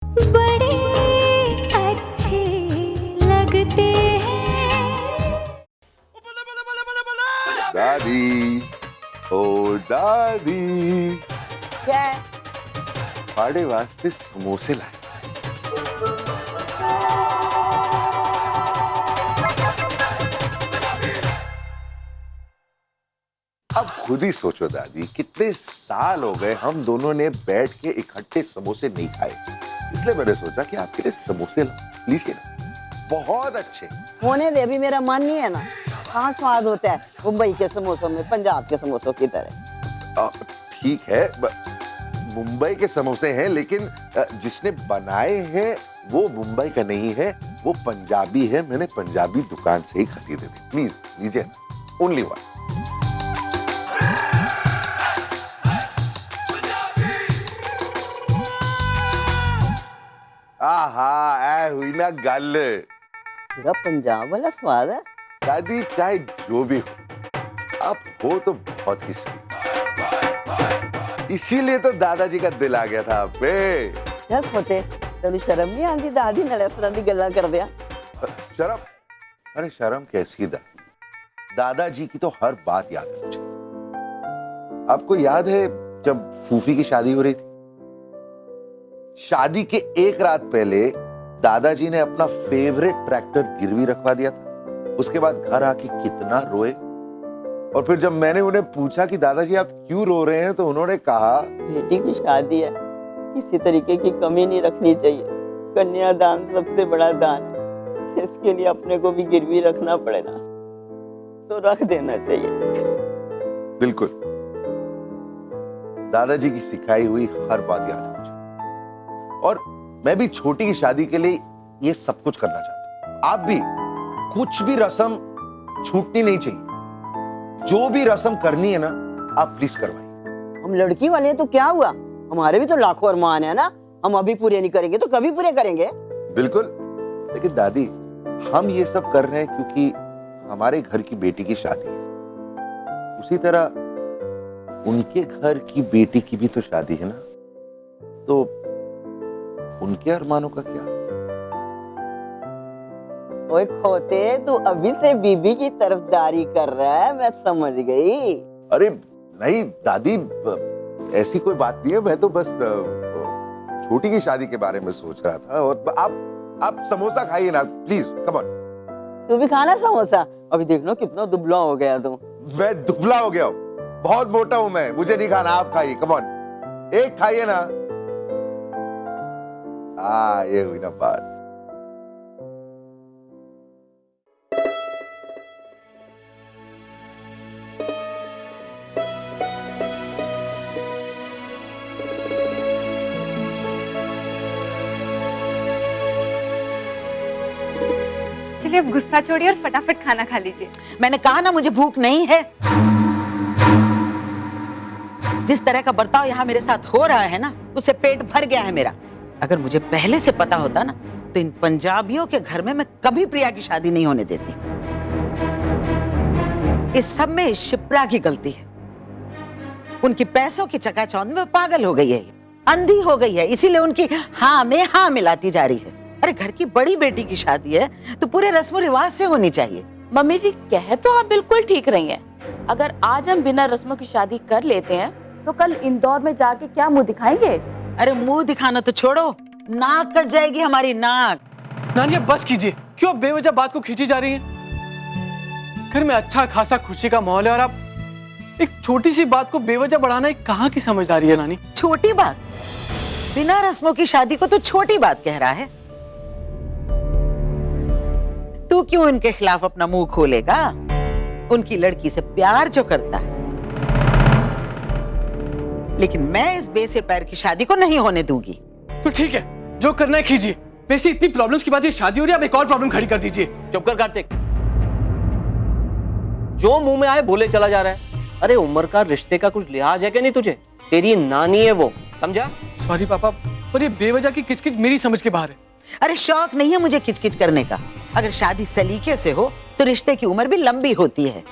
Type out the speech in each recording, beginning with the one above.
बड़े अच्छे लगते हैं। दादी, ओ दादी, क्या है? पाड़े वास्ते समोसे लाए। अब खुद ही सोचो दादी, कितने साल हो गए हम दोनों ने बैठ के इकट्ठे समोसे नहीं खाए, इसलिए मैंने सोचा कि आपके लिए समोसे लीजिए ना, बहुत अच्छे। होने दे, अभी मेरा मन नहीं है ना। कहाँ स्वाद होता है मुंबई के समोसों में पंजाब के समोसों की तरह। ठीक है, मुंबई के समोसे हैं, लेकिन जिसने बनाए हैं वो मुंबई का नहीं है, वो पंजाबी है। मैंने पंजाबी दुकान से ही खरीदे थे। प्लीज लीजिए ना, ओनली वन। आहा, ऐ हुई ना गल। पूरा पंजाब वाला स्वाद है। दादी चाहे जो भी हो, आप हो तो बहुत ही स्वीट, इसीलिए तो दादाजी का दिल आ गया था आप पे। चल खोते, तेन शर्म नहीं आती दादी नाल इस तरह दी गल्लां करदिया? शर्म? अरे शर्म कैसी दादी, दादाजी की तो हर बात याद है मुझे। आपको याद है जब फूफी की शादी हो रही थी, शादी के एक रात पहले दादाजी ने अपना फेवरेट ट्रैक्टर गिरवी रखवा दिया था। उसके बाद घर आके कितना रोए, और फिर जब मैंने उन्हें पूछा कि दादाजी आप क्यों रो रहे हैं, तो उन्होंने कहा बेटी की शादी है, किसी तरीके की कमी नहीं रखनी चाहिए। कन्यादान सबसे बड़ा दान है, इसके लिए अपने को भी गिरवी रखना पड़े ना तो रख देना चाहिए। बिल्कुल, दादाजी की सिखाई हुई हर बात याद है मुझे, और मैं भी छोटी की शादी के लिए ये सब कुछ करना चाहता हूं। आप भी कुछ भी रस्म छूटनी नहीं चाहिए, जो भी रस्म करनी है ना आप प्लीज करवाइए। हम लड़की वाले हैं तो क्या हुआ, हमारे भी तो लाखों अरमान है ना। हम अभी पूरे नहीं करेंगे तो कभी पूरे करेंगे। बिल्कुल, लेकिन दादी हम ये सब कर रहे हैं क्योंकि हमारे घर की बेटी की शादी है, उसी तरह उनके घर की बेटी की भी तो शादी है ना, तो उनके अरमानों का क्या? ओए खोते, तू अभी से बीबी की तरफदारी कर रहा है, मैं समझ गई। अरे नहीं दादी, ऐसी कोई बात नहीं है, मैं तो बस छोटी की शादी के बारे में सोच रहा था। और आप समोसा खाइए ना प्लीज, कम ऑन। तू भी खाना समोसा? अभी देख लो कितना दुबला हो गया तू। मैं दुबला हो गया हूँ, बहुत मोटा हूं मैं, मुझे नहीं खाना, आप खाइए, कम ऑन, एक खाइए ना। ये हुई ना बात। चलिए अब गुस्सा छोड़िए और फटाफट खाना खा लीजिए। मैंने कहा ना मुझे भूख नहीं है। जिस तरह का बर्ताव यहाँ मेरे साथ हो रहा है ना, उससे पेट भर गया है मेरा। अगर मुझे पहले से पता होता ना तो इन पंजाबियों के घर में मैं कभी प्रिया की शादी नहीं होने देती। इस सब में शिप्रा की गलती है। उनकी पैसों की चकाचौंध में पागल हो गई है, अंधी हो गई है, इसीलिए उनकी हाँ में हाँ मिलाती जा रही है। अरे घर की बड़ी बेटी की शादी है तो पूरे रस्म रिवाज से होनी चाहिए। मम्मी जी कह तो आप बिल्कुल ठीक रही हैं। अगर आज हम बिना रस्मों की शादी कर लेते हैं तो कल इंदौर में जाके क्या मुंह दिखाएंगे? अरे मुंह दिखाना तो छोड़ो, नाक कट जाएगी हमारी, नाक। नानी अब बस कीजिए, क्यों बेवजह बात को खींची जा रही है? घर में अच्छा खासा खुशी का माहौल है और आप एक छोटी सी बात को बेवजह बढ़ाना एक कहाँ की समझदारी है नानी? छोटी बात? बिना रस्मों की शादी को तो छोटी बात कह रहा है। तू क्यों इनके खिलाफ अपना मुंह खोलेगा? उनकी लड़की से प्यार जो करता है, लेकिन मैं इस बेसिर पैर की शादी को नहीं होने दूंगी। तो ठीक है, जो करना है कीजिए। वैसे इतनी प्रॉब्लम्स की बात ये शादी हो रही है, अब एक और प्रॉब्लम खड़ी कर दीजिए। चुप कर कार्तिक, जो मुंह में आए बोले चला जा रहा है। अरे उम्र का रिश्ते का कुछ लिहाज है क्या नहीं तुझे? तेरी नानी है वो, समझा? सॉरी पापा, पर ये बेवजह की किचकिच मेरी समझ के बाहर है। अरे शौक नहीं है मुझे किचकिच करने का। अगर शादी सलीके से हो तो रिश्ते की उम्र भी लंबी होती है।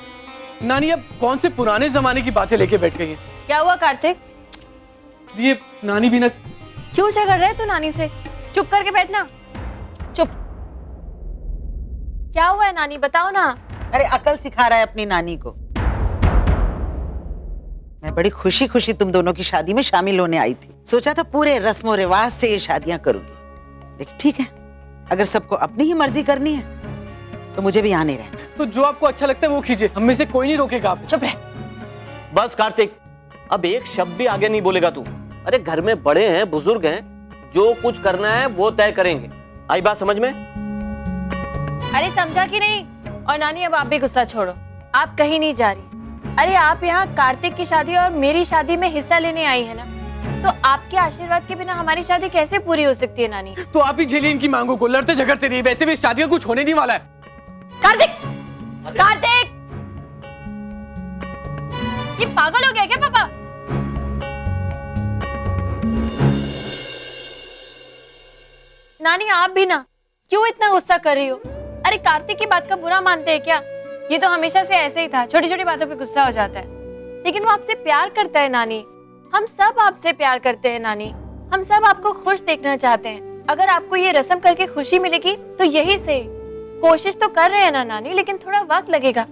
नानी अब कौन से पुराने जमाने की बातें लेके बैठ गई हैं? क्या हुआ कार्तिक? ये नानी भी ना। क्यों झगड़ रहे तू नानी से? चुप करके बैठना। चुप। क्या हुआ है नानी, बताओ ना। अरे अकल सिखा रहा है अपनी नानी को। मैं बड़ी खुशी खुशी तुम दोनों की शादी में शामिल होने आई थी। सोचा था पूरे रस्मों रिवाज से ये शादियां करूंगी, लेकिन ठीक है, अगर सबको अपनी ही मर्जी करनी है तो मुझे भी यहाँ नहीं रहना। तो जो आपको अच्छा लगता है वो कीजिए, हम में से कोई नहीं रोकेगा आप। चुप रह। बस कार्तिक, अब एक शब्द भी आगे नहीं बोलेगा तू। अरे घर में बड़े हैं, बुजुर्ग हैं, जो कुछ करना है वो तय करेंगे। आई बात समझ में? अरे समझा कि नहीं? और नानी अब आप भी गुस्सा छोड़ो, आप कहीं नहीं जा रही। अरे आप यहाँ कार्तिक की शादी और मेरी शादी में हिस्सा लेने आई है ना, तो आपके आशीर्वाद के बिना हमारी शादी कैसे पूरी हो सकती है नानी? तो आप ही झेलिए इनकी मांगों को, लड़ते झगड़ते रहिए, वैसे भी इस शादी का कुछ होने नहीं वाला है। कार्तिक! कार्तिक! ये पागल हो गया क्या पापा? नानी आप भी ना, क्यों इतना गुस्सा कर रही हो? अरे कार्तिक की बात का बुरा मानते हैं क्या? ये तो हमेशा से ऐसे ही था, छोटी छोटी बातों पे गुस्सा हो जाता है। लेकिन वो आपसे प्यार करता है नानी, हम सब आपसे प्यार करते हैं नानी, हम सब आपको खुश देखना चाहते हैं। अगर आपको ये रस्म करके खुशी मिलेगी तो यही सही। कोशिश तो कर रहे हैं ना नानी, लेकिन थोड़ा वक्त लगेगा।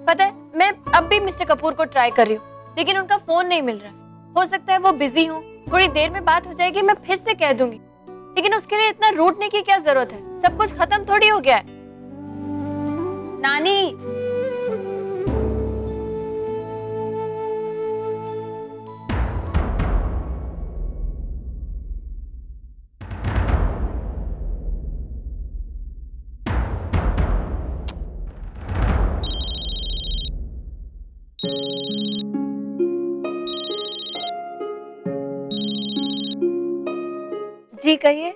पता है, मैं अब भी मिस्टर कपूर को ट्राई कर रही हूँ, लेकिन उनका फोन नहीं मिल रहा। हो सकता है वो बिजी हो, थोड़ी देर में बात हो जाएगी, मैं फिर से कह दूंगी। लेकिन उसके लिए इतना रूठने की क्या जरूरत है? सब कुछ खत्म थोड़ी हो गया है। नानी, जी कहिए।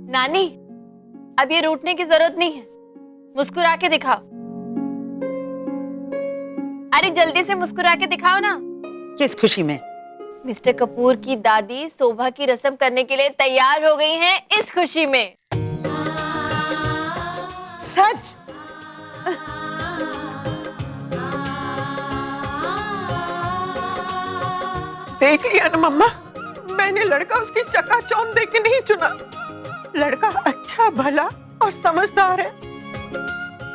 नानी, अब ये रूठने की जरूरत नहीं है, मुस्कुरा के दिखाओ। अरे जल्दी से मुस्कुरा के दिखाओ ना। किस खुशी में? मिस्टर कपूर की दादी शोभा की रस्म करने के लिए तैयार हो गई हैं, इस खुशी में। सच? देख लिया ना मम्मा, मैंने लड़का उसकी चकाचौंध देख के नहीं चुना। लड़का अच्छा भला और समझदार है,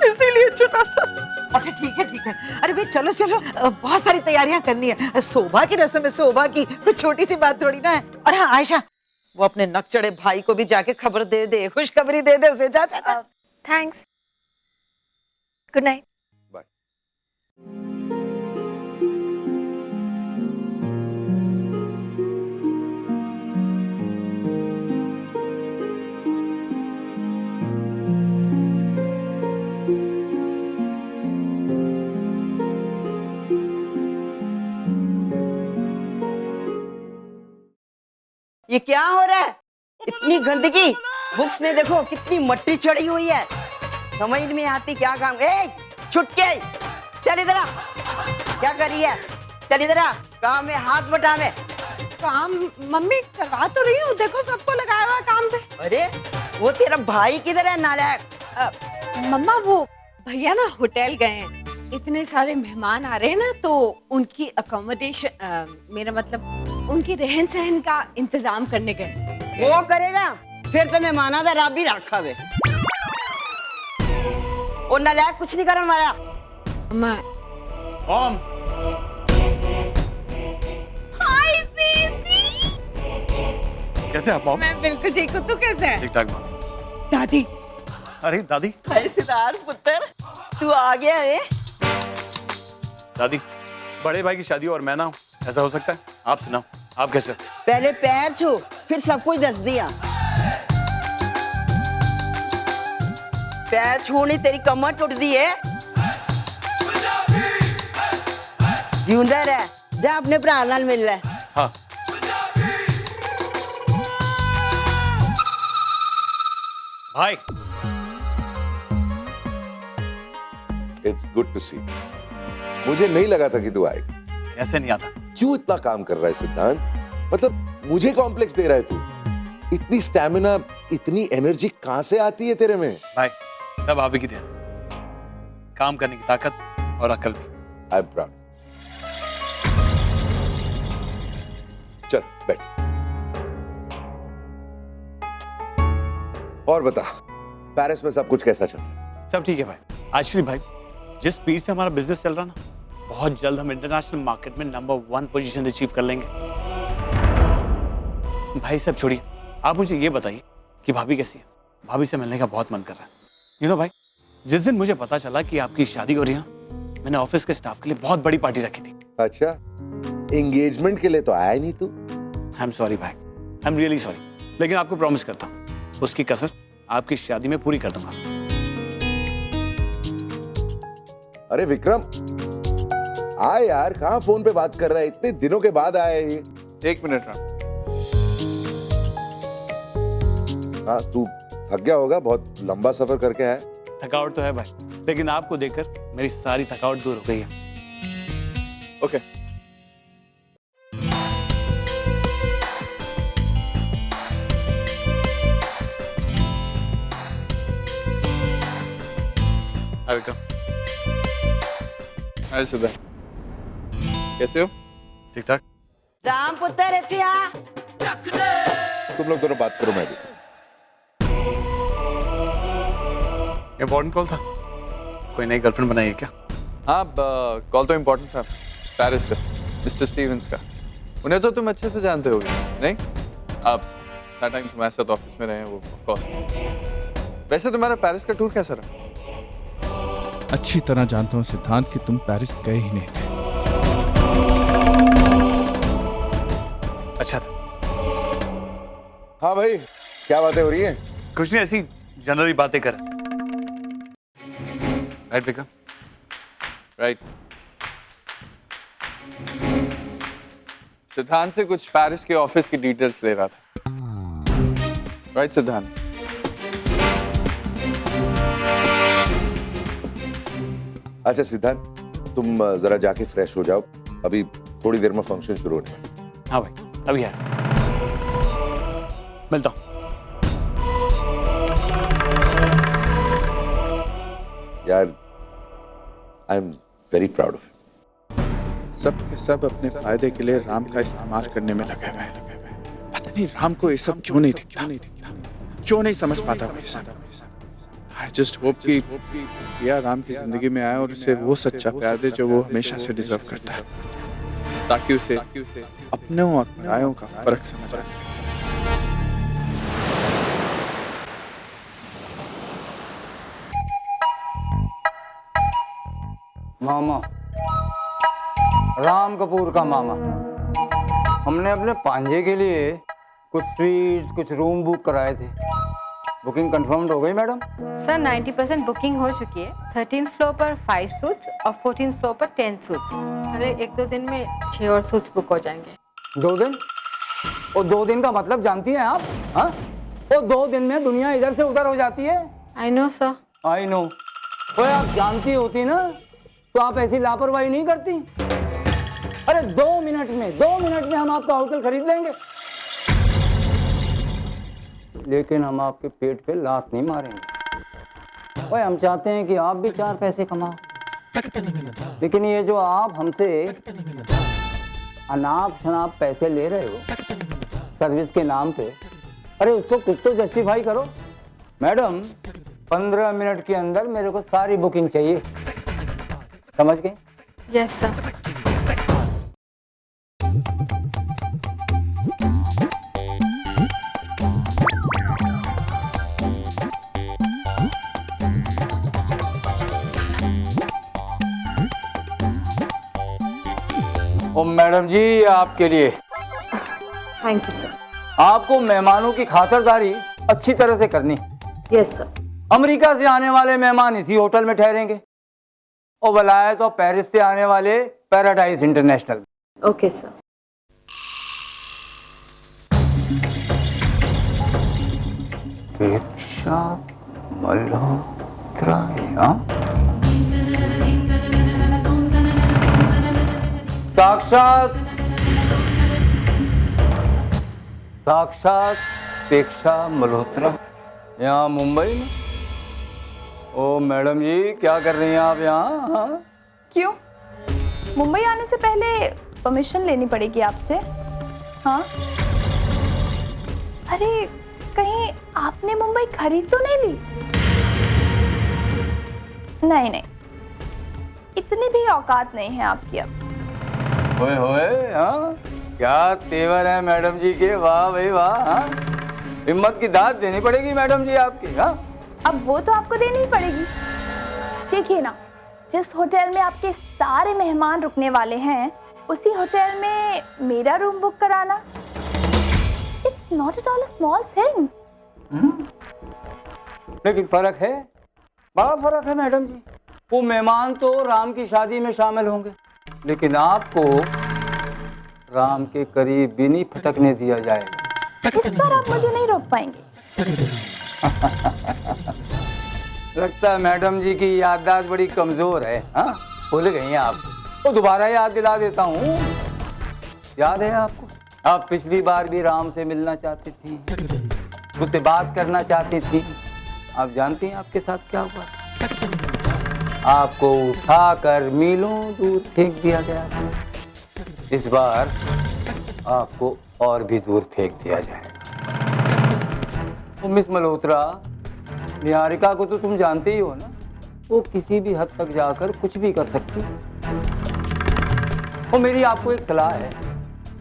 इसीलिए चुना था। अच्छा ठीक है ठीक है। अरे भाई चलो चलो, बहुत सारी तैयारियां करनी है। शोभा की रस्म है, शोभा की कुछ छोटी सी बात थोड़ी ना है। और हाँ आयशा, वो अपने नकचढ़े भाई को भी जाके खबर दे दे, खुशखबरी दे दे उसे। जा जा जा। Thanks, good night. बाय। ये क्या हो रहा है? इतनी गंदगी, बुक्स में देखो कितनी मट्टी चढ़ी हुई है। समझ में आती क्या काम? ए, छुटके, चल इधर आ। क्या कर रही है? चल इधर आ, काम में हाथ बटा में। काम मम्मी करवा तो रही हूँ, देखो सबको लगाया हुआ काम पे। अरे वो तेरा भाई किधर है नालायक? मम्मा वो भैया ना होटल गए हैं, इतने सारे मेहमान आ रहे हैं ना, तो उनकी अकोमोडेशन, मेरा मतलब उनके रहन सहन का इंतजाम करने गए। वो करेगा, फिर तो मैं माना था रात भी रखा वे। और नालायक कुछ नहीं करने वाला। मम्मा ओम, हाय बेबी, कैसे आप मॉम? मैं बिल्कुल ठीक हूँ, तू कैसे है? ठीक ठाक मॉम। दादी, अरे दादी। सितार पुत्र, तू आ गया है? दादी, बड़े भाई की शादी और मैं ना हूँ, ऐसा हो सकता है? आप सुनाओ, आप कैसे? पहले पैर छू, फिर सब कुछ दस दिया। पैर छूनी तेरी कमर टूट दी है। जिंदा रह, जा अपने भरा नाल मिल ले। हाँ। भाई, इट्स गुड टू सी। मुझे नहीं लगा था कि तू आएगा। ऐसे नहीं आता। क्यों इतना काम कर रहा है सिद्धांत? मतलब मुझे कॉम्प्लेक्स दे रहा है तू? इतनी स्टैमिना, इतनी एनर्जी कहां से आती है तेरे में? भाई, सब आप ही की देन। काम करने की ताकत और अकल भी। I am proud. चल बैठ। और बता, पेरिस में सब कुछ कैसा चल रहा है? सब ठीक है भाई। एक्चुअली भाई, जिस स्पीड से हमारा बिजनेस चल रहा ना, बहुत जल्द हम इंटरनेशनल मार्केट में नंबर 1 पोजीशन अचीव कर लेंगे। भाई सब छोड़िए, आप मुझे ये बताइए कि भाभी कैसी है? भाभी से मिलने का बहुत मन कर रहा है। यू नो भाई, जिस दिन मुझे पता चला कि आपकी शादी हो रही है ना, मैंने ऑफिस के स्टाफ के लिए बहुत बड़ी पार्टी रखी थी। अच्छा, एंगेजमेंट के लिए तो आया नहीं तू? आई एम सॉरी भाई, आई एम रियली सॉरी, लेकिन आपको प्रॉमिस करता हूँ उसकी कसर आपकी शादी में पूरी कर दूंगा। अरे विक्रम, आए यार, कहाँ फोन पे बात कर रहा है? इतने दिनों के बाद आया है ये। 1 मिनट राम। हाँ, तू थक गया होगा, बहुत लंबा सफर करके आया। थकावट तो है भाई, लेकिन आपको देखकर मेरी सारी थकावट दूर हो गई है। ओके। हाय विक्रम। हाय सुधा, कैसे हो? ठीक ठाक। राम पुत्र रचिया। तुम लोग दोनों बात करो, मैं भी। इम्पोर्टेंट कॉल था? कोई नई गर्लफ्रेंड बनाई है क्या? हाँ, कॉल तो इम्पोर्टेंट था, पेरिस से, मिस्टर स्टीवंस का। उन्हें तो तुम अच्छे से जानते होगे, नहीं? आप टाइम तुम्हारे साथ ऑफिस में रहे हैं वो, ऑफ कोर्स। वैसे तुम्हारा पेरिस का टूर कैसा रहा? अच्छी तरह जानता हूँ सिद्धांत कि तुम पेरिस गए ही नहीं थे। अच्छा था। हाँ भाई, क्या बातें हो रही हैं? कुछ नहीं, ऐसी जनरली बातें कर। राइट विक्रम? राइट। सिद्धांत से कुछ पेरिस के ऑफिस की डिटेल्स ले रहा था। राइट सिद्धांत? अच्छा सिद्धांत, तुम जरा जाके फ्रेश हो जाओ, अभी थोड़ी देर में फंक्शन शुरू होने वाला है। हाँ भाई, अभी है, मिलता हूँ। यार, I am very proud of you. सब के सब अपने फायदे के लिए राम का इस्तेमाल करने में लगे हुए हैं। पता नहीं राम को ये सब क्यों नहीं दिखता, क्यों नहीं समझ पाता वो ये सब। आई जस्ट होप कि प्रिया राम की जिंदगी में आए और उसे वो सच्चा प्यार दे जो वो हमेशा से डिजर्व करता है, ताकि उसे अपनों और परायों का फर्क समझ आए। मामा, राम कपूर का मामा, हमने अपने पांजे के लिए कुछ स्वीट्स, कुछ रूम बुक कराए थे। बुकिंग कंफर्म हो गई मैडम? सर 90% बुकिंग हो चुकी है। 13th फ्लोर पर 5 सूट्स और 14th फ्लोर पर 10 सूट्स। अरे 1-2 दिन में 6 और सूट्स बुक हो जाएंगे। 2 दिन? और 2 दिन का मतलब जानती हैं आप? हाँ, और 2 दिन में दुनिया इधर से उधर हो जाती है। I know sir. I know. तो आप जानती होती ना तो आप ऐसी लापरवाही नहीं करती। अरे 2 मिनट में हम आपका होटल खरीद लेंगे, लेकिन हम आपके पेट पे लात नहीं मारेंगे। ओए, हम चाहते हैं कि आप भी 4 पैसे कमाओ, लेकिन ये जो आप हमसे अनाप शनाप पैसे ले रहे हो सर्विस के नाम पे, अरे उसको कुछ तो जस्टिफाई करो। मैडम, 15 मिनट के अंदर मेरे को सारी बुकिंग चाहिए, समझ गए? Yes sir. Oh madam ji, आपके लिए। Thank you sir. आपको मेहमानों की खातिरदारी अच्छी तरह से करनी। Yes sir. अमेरिका से आने वाले मेहमान इसी होटल में ठहरेंगे और वलायत और पेरिस से आने वाले paradise international. Okay sir. Diksha Malhotra, साक्षात दीक्षा मल्होत्रा यहाँ मुंबई में। ओ मैडम जी, क्या कर रही हैं आप यहाँ? हाँ? क्यों? मुंबई आने से पहले परमिशन लेनी पड़ेगी आपसे। हाँ, अरे कहीं आपने मुंबई खरीद तो नहीं ली? नहीं नहीं, इतनी भी औकात नहीं है आपकी अब। होए होए, हाँ क्या तेवर है मैडम जी के, वाह भाई वाह। हाँ, हिम्मत की दाद देनी पड़ेगी मैडम जी आपकी। हाँ, अब वो तो आपको देनी ही पड़ेगी। देखिए ना, जिस होटल में आपके सारे मेहमान रुकने वाले हैं, उसी होटल में मेरा रूम बुक कराना, it's not at all a small thing. लेकिन फर्क है, बड़ा फर्क है मैडम जी। वो मेहमान तो राम की शादी में शामिल होंगे, लेकिन आपको राम के करीब भी नहीं फटकने दिया जाएगा। इस बार आप मुझे नहीं रोक पाएंगे। लगता है मैडम जी की याददाश्त बड़ी कमजोर है। हाँ, भूल गई हैं आप। तो दोबारा याद दिला देता हूँ। याद है आपको, आप पिछली बार भी राम से मिलना चाहती थी, उससे बात करना चाहती थी। आप जानती हैं आपके साथ क्या हुआ? आपको उठाकर मीलों दूर फेंक दिया गया। इस बार आपको और भी दूर फेंक दिया जाएगा। तो मिस मल्होत्रा, निहारिका को तो तुम जानते ही हो ना, वो किसी भी हद तक जाकर कुछ भी कर सकती है। और मेरी आपको एक सलाह है,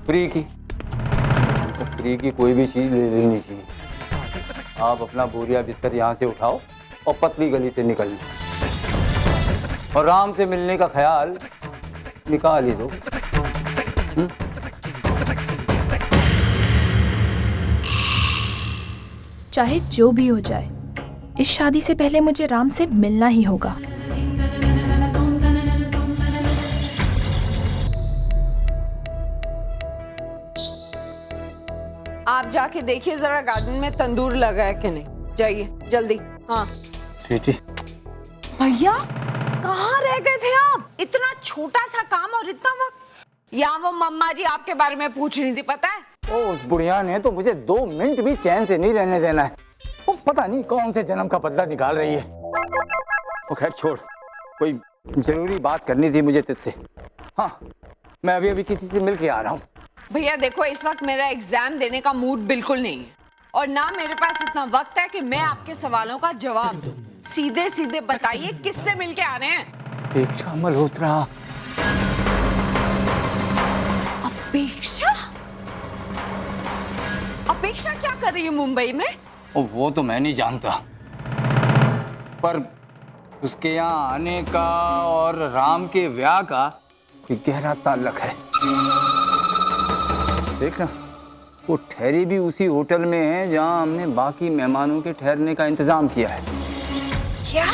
फ्री की। तो फ्री की कोई भी चीज़ ले लेनी चाहिए। आप अपना बोरिया बिस्तर यहाँ से उठाओ और पतली गली से निकल लो, और राम से मिलने का ख्याल निकाल ही दो। चाहे जो भी हो जाए, इस शादी से पहले मुझे राम से मिलना ही होगा। आप जाके देखिए जरा गार्डन में तंदूर लगा है कि नहीं। जाइए जल्दी। हाँ स्वीटी, भैया कहाँ रह गए थे आप? इतना छोटा सा काम और इतना वक्त। यहाँ वो मम्मा जी आपके बारे में पूछ रही थी, पता है? ओ, उस बुढ़िया ने तो मुझे 2 मिनट भी चैन से नहीं रहने देना है। वो पता नहीं कौन से जन्म का बदला निकाल रही है। वो खैर छोड़, कोई जरूरी बात करनी थी मुझे तुझसे। हाँ, मैं अभी अभी किसी से मिल के आ रहा हूँ। भैया देखो, इस वक्त मेरा एग्जाम देने का मूड बिल्कुल नहीं है, और ना मेरे पास इतना वक्त है कि मैं आपके सवालों का जवाब दूं। सीधे सीधे बताइए किससे मिल के आ रहे हैं? अपेक्षा मल्होत्रा। अपेक्षा? अपेक्षा क्या कर रही है मुंबई में? वो तो मैं नहीं जानता, पर उसके यहाँ आने का और राम के ब्याह का गहरा ताल्लुक है। देखना, वो ठहरी भी उसी होटल में है जहाँ हमने बाकी मेहमानों के ठहरने का इंतजाम किया है। क्या?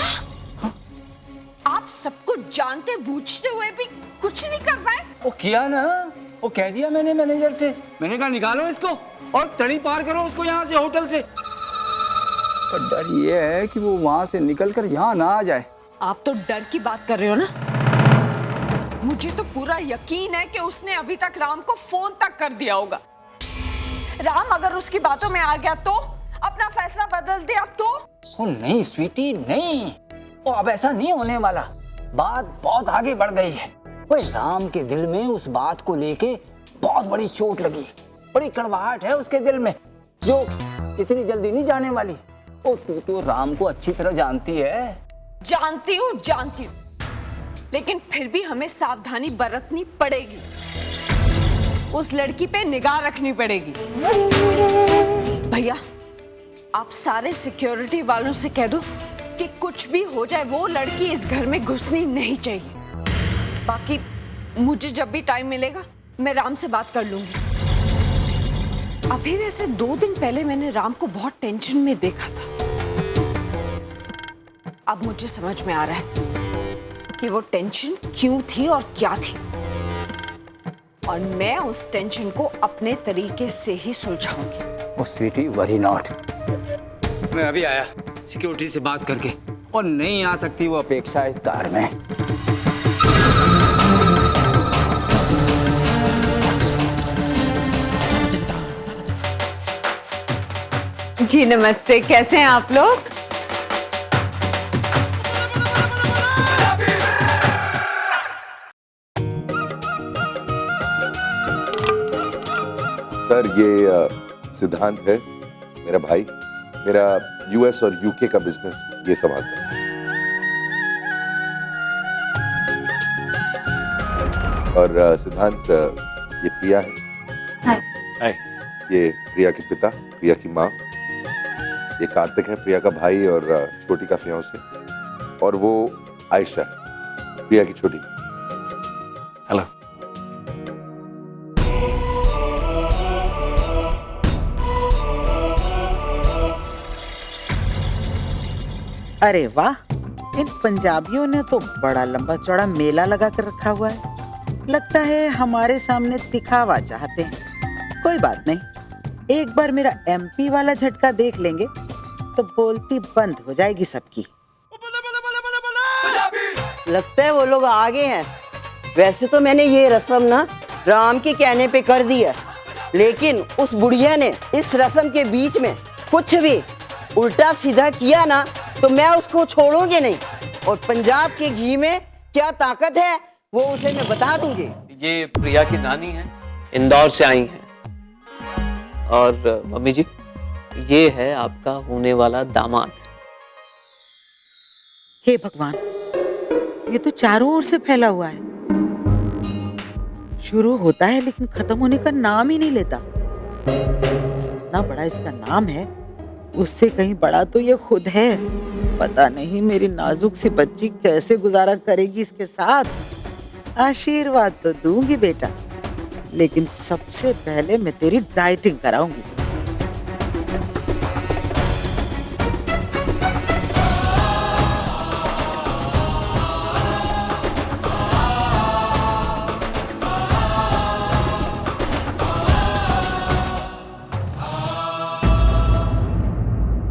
आप सब कुछ जानते बूझते हुए भी कुछ नहीं कर पाए? वो किया ना, वो कह दिया मैंने मैनेजर से। मैंने कहा निकालो इसको और तड़ी पार करो उसको यहाँ से, होटल से। पर डर ये है कि वो वहां से निकलकर यहाँ ना आ जाए। आप तो डर की बात कर रहे हो ना? मुझे तो पूरा यकीन है कि उसने अभी तक राम को फोन तक कर दिया होगा। राम अगर उसकी बातों में आ गया तो, अपना फैसला बदल दिया तो? ओ नहीं स्वीटी, नहीं, वो अब ऐसा नहीं होने वाला। बात बहुत आगे बढ़ गई है। वो राम के दिल में उस बात को लेके बहुत बड़ी चोट लगी, बड़ी कड़वाहट है उसके दिल में, जो इतनी जल्दी नहीं जाने वाली। ओ तू तो राम को अच्छी तरह जानती है। जानती हूँ, लेकिन फिर भी हमें सावधानी बरतनी पड़ेगी। उस लड़की पे निगाह रखनी पड़ेगी। भैया, आप सारे सिक्योरिटी वालों से कह दो कि कुछ भी हो जाए वो लड़की इस घर में घुसनी नहीं चाहिए। बाकी मुझे जब भी टाइम मिलेगा मैं राम से बात कर लूंगी। अभी वैसे 2 दिन पहले मैंने राम को बहुत टेंशन में देखा था। अब मुझे समझ में आ रहा है कि वो टेंशन क्यों थी और क्या थी, और मैं उस टेंशन को अपने तरीके से ही सुलझाऊंगी। ओ स्वीटी, वरी नॉट। मैं अभी आया सिक्योरिटी से बात करके, और नहीं आ सकती वो अपेक्षा इस कार में। जी नमस्ते, कैसे हैं आप लोग? सर ये सिद्धांत है, मेरा भाई, मेरा यूएस और यूके का बिजनेस ये संभालता है। और सिद्धांत ये प्रिया है। हाय। ये प्रिया के पिता, प्रिया की माँ। ये कार्तिक है, प्रिया का भाई और छोटी का फियांसे। और वो आयशा, प्रिया की छोटी। हेलो। अरे वाह, इन पंजाबियों ने तो बड़ा लंबा चौड़ा मेला लगा कर रखा हुआ है। लगता है हमारे सामने दिखावा चाहते हैं। कोई बात नहीं, एक बार मेरा एमपी वाला झटका देख लेंगे तो बोलती बंद हो जाएगी सबकी। लगता है वो लोग आगे हैं। वैसे तो मैंने ये रस्म ना राम के कहने पे कर दी है, लेकिन उस बुढ़िया ने इस रस्म के बीच में कुछ भी उल्टा सीधा किया ना तो मैं उसको छोड़ूंगी नहीं। और पंजाब के घी में क्या ताकत है वो उसे मैं बता दूंगी। ये प्रिया की नानी है, इंदौर से आई हैं। और मम्मी जी, ये है आपका होने वाला दामाद। हे भगवान, ये तो चारों ओर से फैला हुआ है। शुरू होता है लेकिन खत्म होने का नाम ही नहीं लेता। इतना बड़ा इसका नाम है, उससे कहीं बड़ा तो ये खुद है। पता नहीं मेरी नाजुक सी बच्ची कैसे गुजारा करेगी इसके साथ। आशीर्वाद तो दूंगी बेटा, लेकिन सबसे पहले मैं तेरी डाइटिंग कराऊंगी।